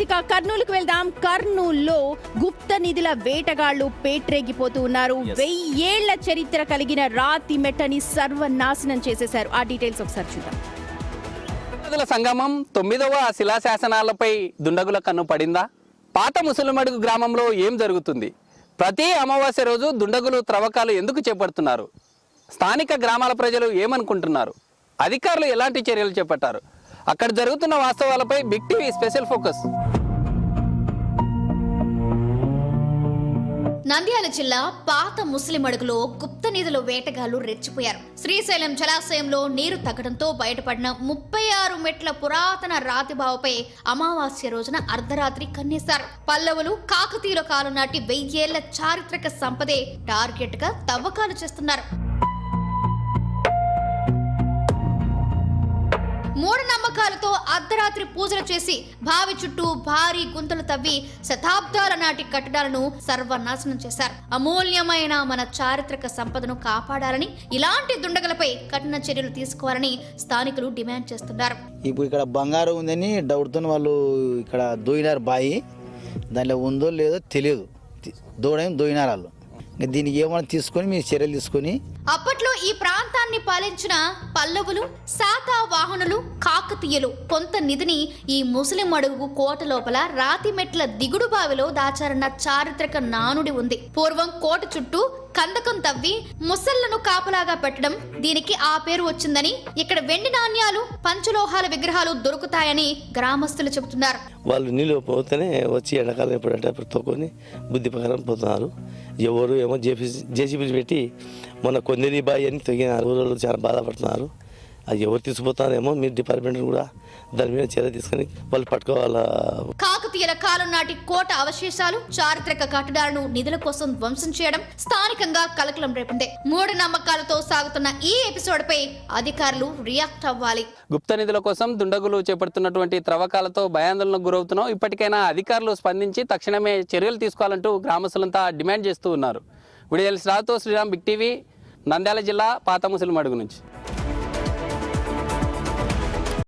ఇక కర్నూలుకు వెళ్దాం. కర్నూలులో గుప్త నిధుల వేటగాళ్లు పేట్రేగిపోతూ ఉన్నారు. 1000 ఏళ్ల చరిత్ర కలిగిన రాతి మెట్టని సర్వనాశనం చేసేశారు. ఆ డీటెయిల్స్ ఒకసారి చూద్దాం. సంగమం 9వ శిలాశాసనాలపై దుండగుల కన్ను పడిందా? పాత ముసలిమడుగు గ్రామంలో ఏం జరుగుతుంది? ప్రతి అమావాస్య రోజు దుండగులు త్రవ్వకాలు ఎందుకు చేపడుతున్నారు? స్థానిక గ్రామాల ప్రజలు ఏమనుకుంటున్నారు? అధికారులు ఎలాంటి చర్యలు చేపట్టారు? అక్కడ జరుగుతున్న వాస్తవాలపై big TV special focus. Nandyal జిల్లా పాత ముస్లిమడుగులో గుప్త నిధుల వేటగాళ్లు రెచ్చిపోయారు. శ్రీశైలం జలాశయంలో నీరు తగ్గడంతో బయటపడిన 36 మెట్ల పురాతన రాతిబావపై అమావాస్య రోజున అర్ధరాత్రి కన్నేశారు. పల్లవులు, కాకతీయుల కాలం నాటి 1000 ఏళ్ల చారిత్రక సంపదే టార్గెట్ గా తవ్వకాలు చేస్తున్నారు. మూఢనమ్మకాలతో అర్ధరాత్రి పూజలు చేసి బావి చుట్టూ భారీ గుంతలు తవ్వి శతాబ్దాల నాటి కట్టడాలను సర్వనాశనం చేశారు. అమూల్యమైన మన చారిత్రక సంపదను కాపాడాలని, ఇలాంటి దుండగలపై కఠిన చర్యలు తీసుకోవాలని స్థానికులు డిమాండ్ చేస్తున్నారు. ఇప్పుడు ఇక్కడ బంగారం ఉందని డౌట్తో వాళ్ళు ఇక్కడ దోయినారు బాయి. దానిలో ఉందో లేదో తెలియదు. దోయినారు వాళ్ళు. దీనికి ఏమైనా తీసుకొని మీరు చర్యలు తీసుకొని. అప్పట్లో ఈ ప్రాంతాన్ని పాలించిన పల్లవులు, శాతవాహనులు, కాకతీయులు కొంత నిధిని ఈ ముస్లిం అడుగు కోట లోపల రాతి మెట్ల దిగుడు బావిలో దాచారన్న చారిత్రక నానుడి ఉంది. పూర్వం కోట చుట్టూ కందకం తవ్వి ముసళ్లను కాపలాగా పెట్టడం దీనికి ఆ పేరు వచ్చిందని, ఇక్కడ వెండి నాణ్యాలు, పంచలోహాల విగ్రహాలు దొరుకుతాయని గ్రామస్తులు చెబుతున్నారు. వాళ్ళు నీళ్ళు పోతేనే వచ్చి ఎండాకాలం ఎప్పుడంటే అప్పుడు తొక్కుని బుద్ధి ప్రకారం పోతున్నారు. ఎవరు ఏమో జేసీబీలు పెట్టి మొన్న కొందరి బాయి అని తొగినారు. ఊళ్ళో చాలా బాధపడుతున్నారు. అది ఎవరు తీసుకుపోతారేమో, మీరు డిపార్ట్మెంట్ కూడా దాని మీద చర్య తీసుకుని వాళ్ళు పట్టుకోవాలా. కాకతీయుల కాలం నాటి కోట అవశేషాలు, చారిత్రక కట్టడాలను నిధుల కోసం ధ్వంసం చేయడం స్థానికంగా కలకలం రేపింది. మూఢనమ్మకాలతో సాగుతున్న ఈ ఎపిసోడ్ పై అధికారులు రియాక్ట్ అవ్వాలి. గుప్త నిధుల కోసం దుండగులు చేపడుతున్నటువంటి త్రవ్వకాలతో భయాందోళనకు గురవుతున్నాం. ఇప్పటికైనా అధికారులు స్పందించి తక్షణమే చర్యలు తీసుకోవాలంటూ గ్రామస్తులంతా డిమాండ్ చేస్తూ ఉన్నారు. విడియల్స్ రావుతో శ్రీరామ్, బిగ్ టీవీ, నంద్యాల జిల్లా పాత ముసలిమడుగు నుంచి.